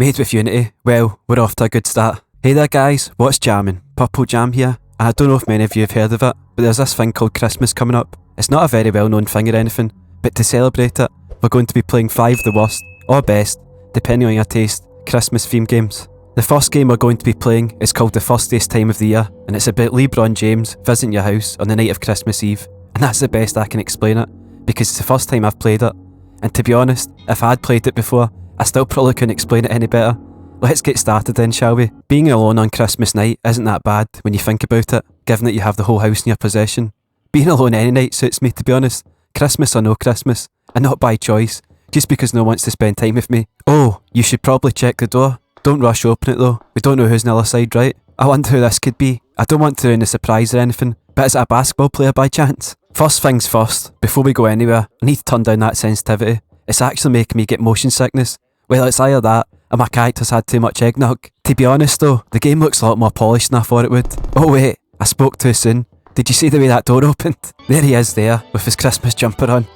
Made with Unity. Well, we're off to a good start. Hey there guys, what's jamming? Purple Jam here. And I don't know if many of you have heard of it, but there's this thing called Christmas coming up. It's not a very well known thing or anything, but to celebrate it, we're going to be playing 5 of the worst, or best, depending on your taste, Christmas themed games. The first game we're going to be playing is called The Thirstiest Time of the Year, and it's about LeBron James visiting your house on the night of Christmas Eve. And that's the best I can explain it, because it's the first time I've played it. And to be honest, if I had played it before, I still probably couldn't explain it any better. Let's get started then, shall we? Being alone on Christmas night isn't that bad when you think about it, given that you have the whole house in your possession. Being alone any night suits me, to be honest. Christmas or no Christmas, and not by choice, just because no one wants to spend time with me. Oh, you should probably check the door. Don't rush open it though, we don't know who's on the other side, right? I wonder who this could be. I don't want to ruin the surprise or anything, but is it a basketball player by chance? First things first, before we go anywhere, I need to turn down that sensitivity. It's actually making me get motion sickness. Well, it's either that, or my character's had too much eggnog. To be honest though, the game looks a lot more polished than I thought it would. Oh wait, I spoke too soon. Did you see the way that door opened? There he is there, with his Christmas jumper on.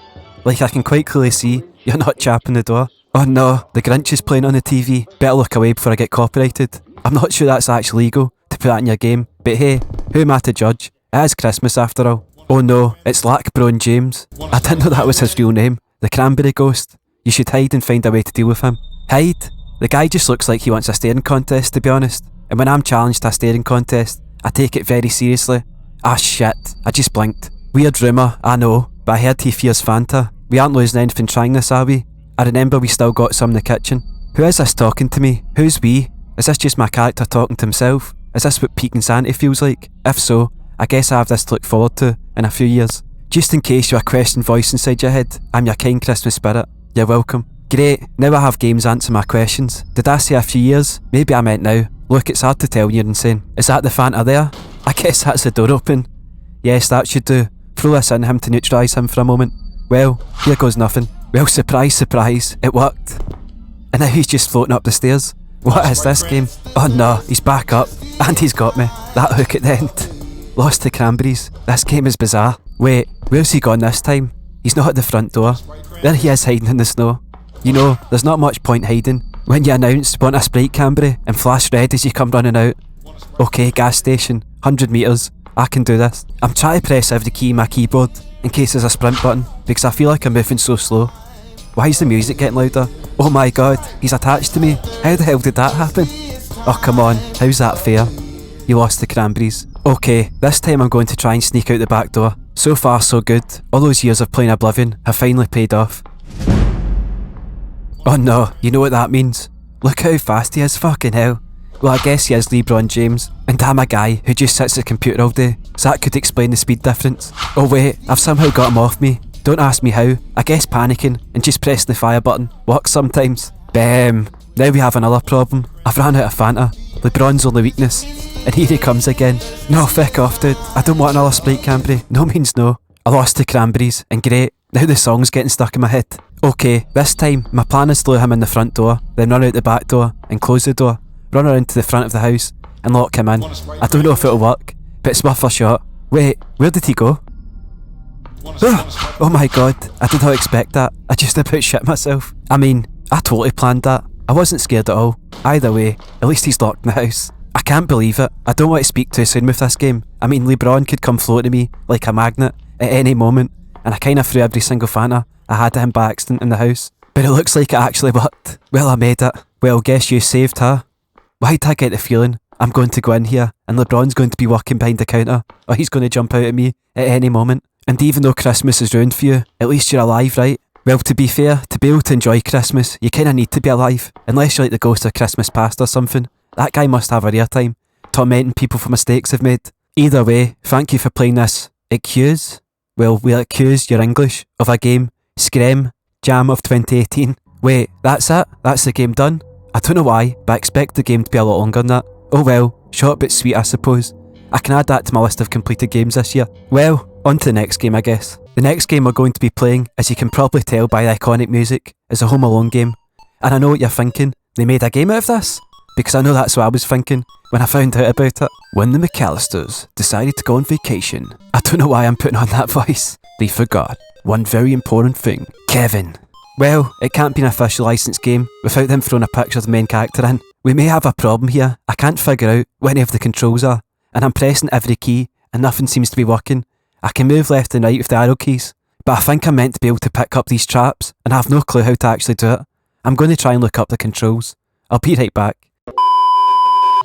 Like I can quite clearly see, you're not chapping the door. Oh no, the Grinch is playing on the TV. Better look away before I get copyrighted. I'm not sure that's actually legal, to put that in your game. But hey, who am I to judge? It is Christmas after all. Oh no, it's LeBron James. I didn't know that was his real name. The Cranberry Ghost. You should hide and find a way to deal with him. Hide? The guy just looks like he wants a staring contest, to be honest. And when I'm challenged to a staring contest, I take it very seriously. Ah shit, I just blinked. Weird rumour, I know, but I heard he fears Fanta. We aren't losing anything trying this, are we? I remember we still got some in the kitchen. Who is this talking to me? Who's we? Is this just my character talking to himself? Is this what peak insanity feels like? If so, I guess I have this to look forward to in a few years. Just in case you have a question voice inside your head, I'm your kind Christmas spirit. You're welcome. Great, now I have games answer my questions. Did I say a few years? Maybe I meant now. Look, it's hard to tell when you're insane. Is that the Fanta there? I guess that's the door open. Yes, that should do. Throw this in him to neutralise him for a moment. Well, here goes nothing. Well, surprise, surprise, it worked. And now he's just floating up the stairs. What is this game? Oh no, he's back up. And he's got me. That hook at the end. Lost to cranberries. This game is bizarre. Wait, where's he gone this time? He's not at the front door. There he is hiding in the snow. You know, there's not much point hiding. When you announce, want a Sprite Cranberry, and flash red as you come running out. Okay, gas station, 100 metres. I can do this. I'm trying to press every key in my keyboard, in case there's a sprint button, because I feel like I'm moving so slow. Why is the music getting louder? Oh my god, he's attached to me. How the hell did that happen? Oh come on, how's that fair? You lost the cranberries. Okay, this time I'm going to try and sneak out the back door. So far so good. All those years of playing Oblivion have finally paid off. Oh no, you know what that means? Look how fast he is, fucking hell. Well, I guess he is LeBron James, and I'm a guy who just sits at the computer all day, so that could explain the speed difference. Oh wait, I've somehow got him off me. Don't ask me how. I guess panicking and just pressing the fire button works sometimes. Bam! Now we have another problem. I've run out of Fanta. LeBron's only weakness. And here he comes again. No, fuck off dude. I don't want another Sprite Cranberry. No means no. I lost the cranberries, and great. Now the song's getting stuck in my head. Okay, this time, my plan is to lure him in the front door, then run out the back door, and close the door, run around to the front of the house, and lock him in. I don't know if it'll work, but it's worth a shot. Wait, where did he go? Oh my god, I did not expect that. I just about shit myself. I mean, I totally planned that. I wasn't scared at all. Either way, at least he's locked in the house. I can't believe it. I don't want to speak too soon with this game. I mean, LeBron could come floating to me like a magnet at any moment, and I kind of threw every single Fanta I had to him by accident in the house. But it looks like it actually worked. Well, I made it. Well, guess you saved her. Why did I get the feeling I'm going to go in here and LeBron's going to be working behind the counter, or he's going to jump out at me at any moment? And even though Christmas is ruined for you, at least you're alive, right? Well, to be fair, to be able to enjoy Christmas, you kind of need to be alive, unless you're like the ghost of Christmas past or something. That guy must have a rare time, tormenting people for mistakes they've made. Either way, thank you for playing this Excuse? Well, we'll accuse your English of a game, Screm Jam of 2018. Wait, that's it? That's the game done? I don't know why, but I expect the game to be a lot longer than that. Oh well, short but sweet I suppose. I can add that to my list of completed games this year. Well, on to the next game I guess. The next game we're going to be playing, as you can probably tell by the iconic music, is a Home Alone game. And I know what you're thinking, they made a game out of this? Because I know that's what I was thinking when I found out about it. When the McAllisters decided to go on vacation, I don't know why I'm putting on that voice. They forgot one very important thing. Kevin. Well, it can't be an official licensed game without them throwing a picture of the main character in. We may have a problem here. I can't figure out what any of the controls are, and I'm pressing every key and nothing seems to be working. I can move left and right with the arrow keys, but I think I'm meant to be able to pick up these traps, and I have no clue how to actually do it. I'm going to try and look up the controls. I'll be right back.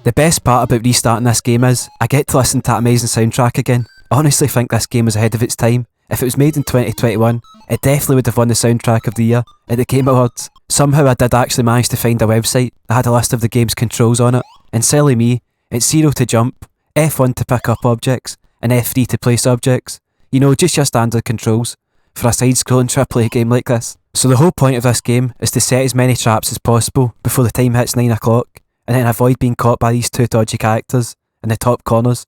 The best part about restarting this game is, I get to listen to that amazing soundtrack again. I honestly think this game was ahead of its time. If it was made in 2021, it definitely would have won the soundtrack of the year at the Game Awards. Somehow I did actually manage to find a website that had a list of the game's controls on it, and silly me, it's 0 to jump, F1 to pick up objects, and F3 to place objects. You know, just your standard controls for a side-scrolling AAA game like this. So the whole point of this game is to set as many traps as possible before the time hits 9 o'clock, and then avoid being caught by these two dodgy characters in the top corners,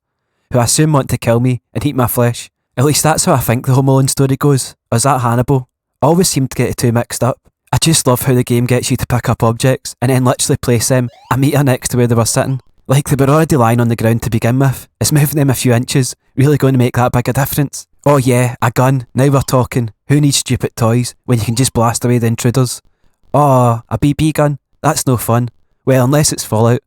who I assume want to kill me and eat my flesh. At least that's how I think the Home Alone story goes. Or is that Hannibal? I always seem to get the two mixed up. I just love how the game gets you to pick up objects and then literally place them a metre next to where they were sitting. Like they were already lying on the ground to begin with. Is moving them a few inches really going to make that big a difference? Oh yeah, a gun. Now we're talking. Who needs stupid toys when you can just blast away the intruders? Oh, a BB gun? That's no fun. Well, unless it's Fallout.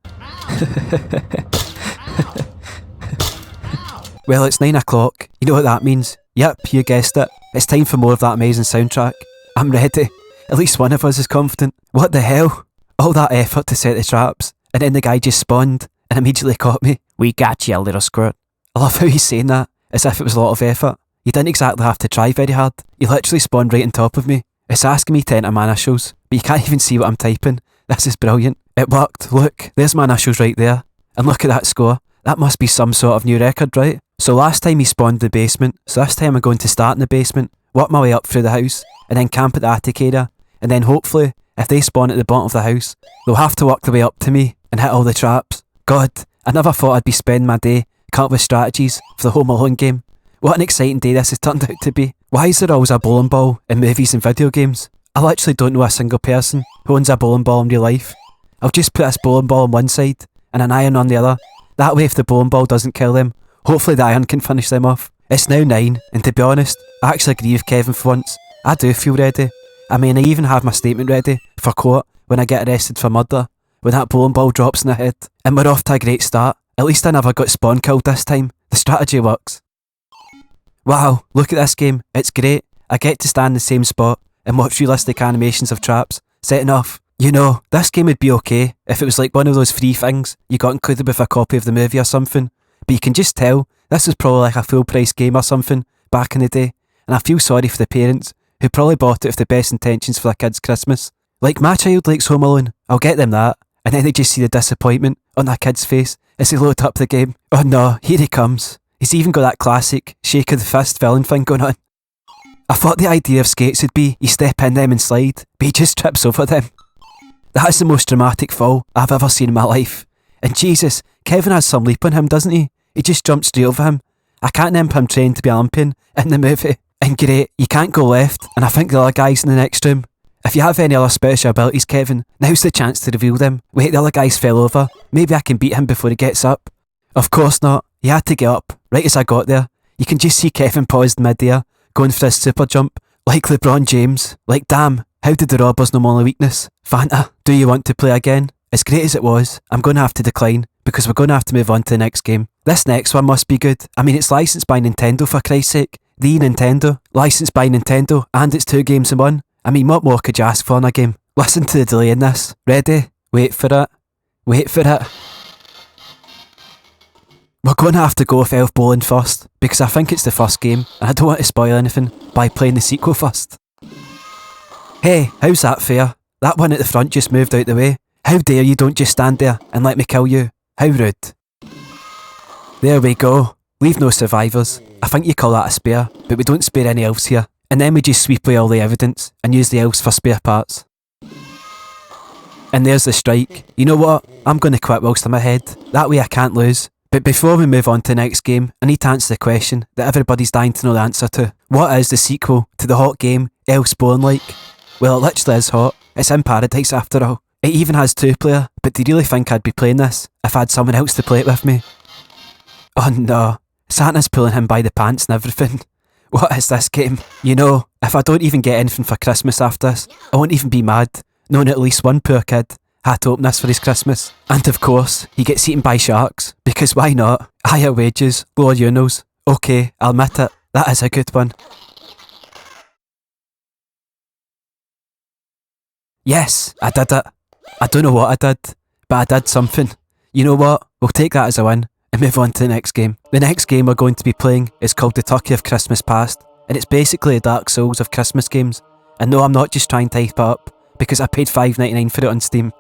Well, it's 9 o'clock. You know what that means? Yep, you guessed it. It's time for more of that amazing soundtrack. I'm ready. At least one of us is confident. What the hell? All that effort to set the traps, and then the guy just spawned and immediately caught me. We got you, little squirt. I love how he's saying that, as if it was a lot of effort. You didn't exactly have to try very hard. You literally spawned right on top of me. It's asking me to enter my initials, but you can't even see what I'm typing. This is brilliant. It worked. Look, there's my initials right there. And look at that score. That must be some sort of new record, right? So last time he spawned in the basement, so this time I'm going to start in the basement, work my way up through the house, and then camp at the attic area, and then hopefully, if they spawn at the bottom of the house, they'll have to work their way up to me and hit all the traps. God, I never thought I'd be spending my day coming up with strategies for the Home Alone game. What an exciting day this has turned out to be. Why is there always a bowling ball in movies and video games? I literally don't know a single person who owns a bowling ball in real life. I'll just put this bowling ball on one side and an iron on the other. That way if the bowling ball doesn't kill them, hopefully the iron can finish them off. It's now 9, and to be honest, I actually agree with Kevin for once. I do feel ready. I mean, I even have my statement ready for court when I get arrested for murder, when that bowling ball drops in the head. And we're off to a great start. At least I never got spawn killed this time. The strategy works. Wow, look at this game. It's great. I get to stand in the same spot and watch realistic animations of traps setting off. You know, this game would be okay if it was like one of those free things you got included with a copy of the movie or something. But you can just tell this was probably like a full price game or something back in the day, and I feel sorry for the parents who probably bought it with the best intentions for their kids' Christmas. Like my child likes Home Alone, I'll get them that, and then they just see the disappointment on their kid's face as they load up the game. Oh no, here he comes. He's even got that classic shake of the fist villain thing going on. I thought the idea of skates would be you step in them and slide, but he just trips over them. That's the most dramatic fall I've ever seen in my life. And Jesus, Kevin has some leap on him, doesn't he? He just jumped straight over him. I can't name him trained to be Olympian in the movie. And great, you can't go left, and I think the other guy's in the next room. If you have any other special abilities, Kevin, now's the chance to reveal them. Wait, the other guy's fell over. Maybe I can beat him before he gets up. Of course not. He had to get up, right as I got there. You can just see Kevin paused mid-air, going for his super jump, like LeBron James. Like damn, how did the robbers know my only weakness? Fanta, do you want to play again? As great as it was, I'm going to have to decline, because we're going to have to move on to the next game. This next one must be good. I mean, it's licensed by Nintendo for Christ's sake. The Nintendo. Licensed by Nintendo, and it's 2 games in 1. I mean, what more could you ask for in a game? Listen to the delay in this. Ready? Wait for it. Wait for it. We're going to have to go with Elf Bowling first, because I think it's the first game, and I don't want to spoil anything by playing the sequel first. Hey, how's that fair? That one at the front just moved out the way. How dare you don't just stand there and let me kill you? How rude. There we go. We've no survivors. I think you call that a spare, but we don't spare any elves here. And then we just sweep away all the evidence and use the elves for spare parts. And there's the strike. You know what? I'm going to quit whilst I'm ahead. That way I can't lose. But before we move on to the next game, I need to answer the question that everybody's dying to know the answer to. What is the sequel to the hot game Elves Bowling like? Well, it literally is hot. It's in paradise after all. It even has 2-player, but do you really think I'd be playing this if I had someone else to play it with me? Oh no, Santa's pulling him by the pants and everything. What is this game? You know, if I don't even get anything for Christmas after this, I won't even be mad, knowing at least one poor kid had to open this for his Christmas. And of course, he gets eaten by sharks, because why not? Higher wages, lower urinals. Okay, I'll admit it, that is a good one. Yes, I did it. I don't know what I did, but I did something. You know what? We'll take that as a win and move on to the next game. The next game we're going to be playing is called the Turkey of Christmas Past, and it's basically the Dark Souls of Christmas games. And no, I'm not just trying to hype it up, because I paid $5.99 for it on Steam.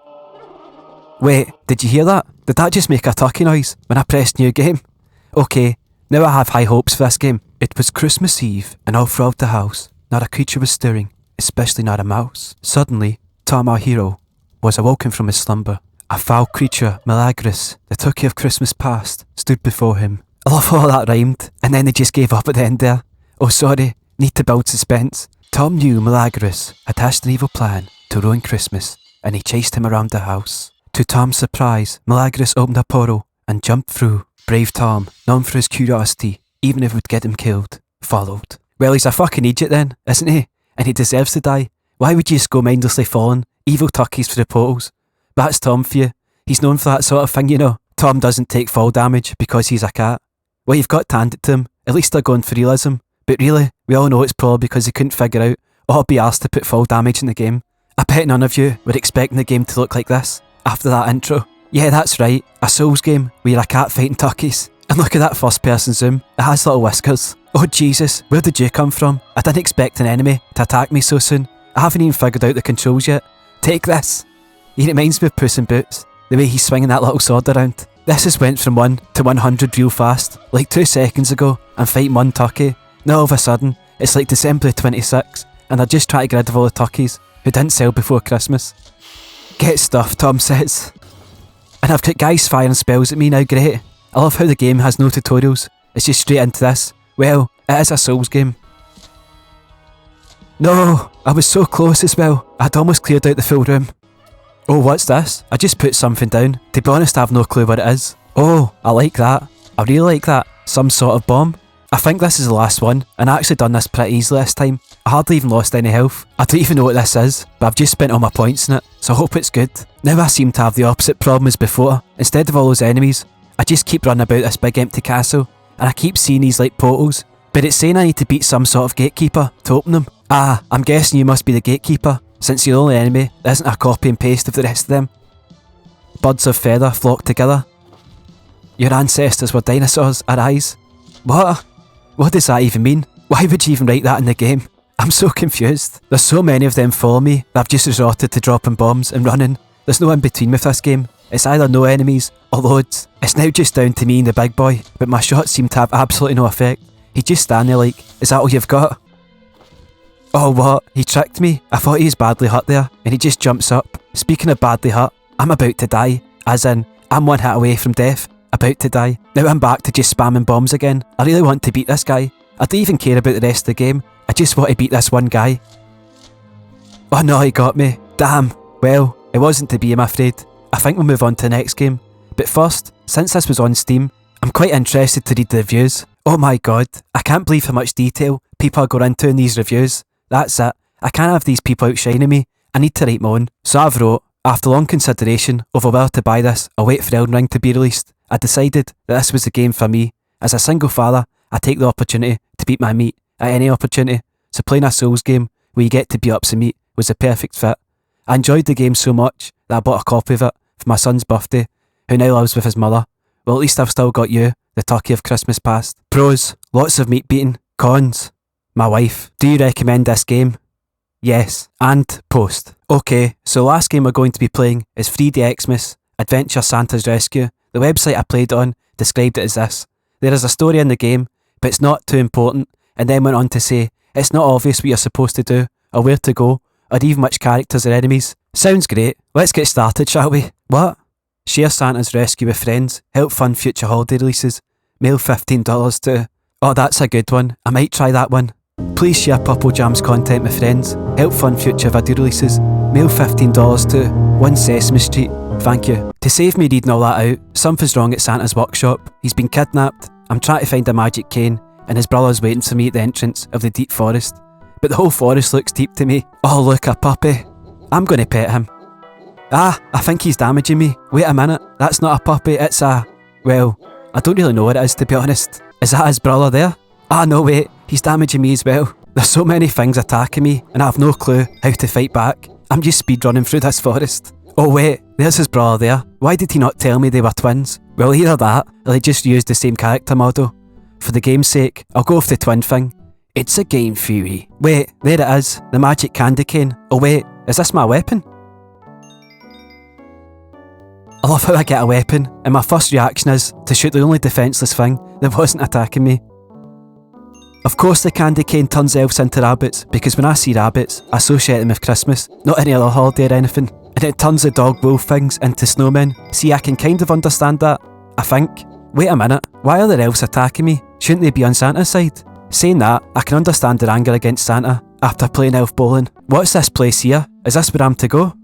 Wait, did you hear that? Did that just make a turkey noise when I pressed new game? Okay, now I have high hopes for this game. It was Christmas Eve, and all throughout the house, not a creature was stirring, especially not a mouse. Suddenly, Tom, our hero, was awoken from his slumber. A foul creature, Milagros, the Turkey of Christmas Past, stood before him. I love how that rhymed, and then they just gave up at the end there. Oh sorry, need to build suspense. Tom knew Milagros had hatched an evil plan to ruin Christmas, and he chased him around the house. To Tom's surprise, Milagros opened a portal and jumped through. Brave Tom, known for his curiosity, even if it would get him killed, followed. Well, he's a fucking idiot then, isn't he? And he deserves to die. Why would you just go mindlessly following evil turkeys through the portals? That's Tom for you. He's known for that sort of thing, you know. Tom doesn't take fall damage because he's a cat. Well, you've got to hand it to him. At least they're going for realism. But really, we all know it's probably because he couldn't figure out or be asked to put fall damage in the game. I bet none of you were expecting the game to look like this after that intro. Yeah, that's right. A Souls game where you're a cat fighting turkeys. And look at that first person zoom. It has little whiskers. Oh Jesus, where did you come from? I didn't expect an enemy to attack me so soon. I haven't even figured out the controls yet. Take this. He reminds me of Puss in Boots, the way he's swinging that little sword around. This has went from 1 to 100 real fast. Like 2 seconds ago, I'm fighting one turkey. Now all of a sudden, it's like December 26, and they're just trying to get rid of all the turkeys who didn't sell before Christmas. Get stuffed, Tom says. And I've got guys firing spells at me now, great. I love how the game has no tutorials. It's just straight into this. Well, it is a Souls game. No, I was so close as well. I'd almost cleared out the full room. Oh, what's this? I just put something down. To be honest, I have no clue what it is. Oh, I like that. I really like that. Some sort of bomb. I think this is the last one, and I actually done this pretty easily this time. I hardly even lost any health. I don't even know what this is, but I've just spent all my points in it, so I hope it's good. Now I seem to have the opposite problem as before. Instead of all those enemies, I just keep running about this big empty castle, and I keep seeing these like portals, but it's saying I need to beat some sort of gatekeeper to open them. Ah, I'm guessing you must be the gatekeeper, since your only enemy isn't a copy and paste of the rest of them. Birds of feather flock together. Your ancestors were dinosaurs, arise. What? What does that even mean? Why would you even write that in the game? I'm so confused. There's so many of them follow me that I've just resorted to dropping bombs and running. There's no in between with this game. It's either no enemies or loads. It's now just down to me and the big boy, but my shots seem to have absolutely no effect. He's just standing there like, is that all you've got? Oh what? He tricked me. I thought he was badly hurt there, and he just jumps up. Speaking of badly hurt, I'm about to die. As in, I'm one hit away from death. About to die. Now I'm back to just spamming bombs again. I really want to beat this guy. I don't even care about the rest of the game. I just want to beat this one guy. Oh no, he got me. Damn. Well, it wasn't to be, I'm afraid. I think we'll move on to the next game. But first, since this was on Steam, I'm quite interested to read the reviews. Oh my god, I can't believe how much detail people are going into in these reviews. That's it. I can't have these people outshining me. I need to write my own. So I've wrote, after long consideration over whether to buy this or wait for Elden Ring to be released, I decided that this was the game for me. As a single father, I take the opportunity to beat my meat at any opportunity. So playing a Souls game where you get to beat up some meat was the perfect fit. I enjoyed the game so much that I bought a copy of it for my son's birthday, who now lives with his mother. Well, at least I've still got you, the Turkey of Christmas Past. Pros, lots of meat beating. Cons, my wife. Do you recommend this game? Yes. And post. Okay, so the last game we're going to be playing is 3D Xmas, Adventure Santa's Rescue. The website I played on described it as this. There is a story in the game, but it's not too important, and then went on to say, it's not obvious what you're supposed to do, or where to go, or even which characters are enemies. Sounds great. Let's get started, shall we? What? Share Santa's Rescue with friends, help fund future holiday releases, mail $15 to... Oh, that's a good one. I might try that one. Please share Purple Jam's content with friends, help fund future video releases, mail $15 to 1 Sesame Street. Thank you. To save me reading all that out, something's wrong at Santa's workshop. He's been kidnapped. I'm trying to find a magic cane, and his brother's waiting for me at the entrance of the deep forest. But the whole forest looks deep to me. Oh look, a puppy. I'm gonna pet him. Ah, I think he's damaging me. Wait a minute, that's not a puppy, it's a... well, I don't really know what it is to be honest. Is that his brother there? Ah no wait, he's damaging me as well. There's so many things attacking me and I have no clue how to fight back. I'm just speedrunning through this forest. Oh wait, there's his brother there. Why did he not tell me they were twins? Well, either that, or they just used the same character model. For the game's sake, I'll go with the twin thing. It's a game theory. Wait, there it is, the magic candy cane. Oh wait, is this my weapon? I love how I get a weapon, and my first reaction is to shoot the only defenceless thing that wasn't attacking me. Of course the candy cane turns elves into rabbits, because when I see rabbits, I associate them with Christmas, not any other holiday or anything. And it turns the dog wolf things into snowmen. See, I can kind of understand that, I think. Wait a minute, why are the elves attacking me? Shouldn't they be on Santa's side? Saying that, I can understand their anger against Santa after playing elf bowling. What's this place here? Is this where I'm to go?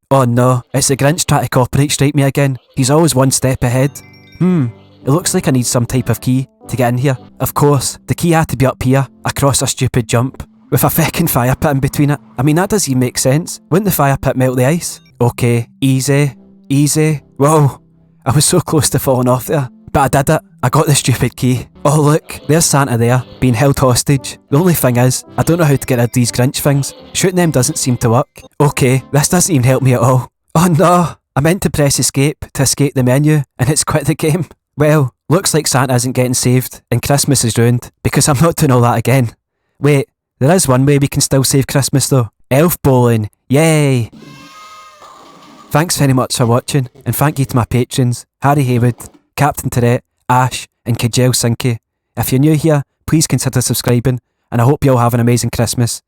Oh no, it's the Grinch trying to copyright strike me again. He's always one step ahead. It looks like I need some type of key to get in here. Of course, the key had to be up here, across a stupid jump, with a feckin' fire pit in between it. I mean, that doesn't even make sense. Wouldn't the fire pit melt the ice? Okay, easy, easy. Whoa, I was so close to falling off there. But I did it. I got the stupid key. Oh look, there's Santa there, being held hostage. The only thing is, I don't know how to get rid of these Grinch things. Shooting them doesn't seem to work. Okay, this doesn't even help me at all. Oh no, I meant to press escape to escape the menu, and it's quit the game. Well, looks like Santa isn't getting saved, and Christmas is ruined, because I'm not doing all that again. Wait, there is one way we can still save Christmas though. Elf bowling, yay! Thanks very much for watching, and thank you to my patrons, Harry Haywood, Captain Tourette, Ash, and Kajel Sinky. If you're new here, please consider subscribing, and I hope you all have an amazing Christmas.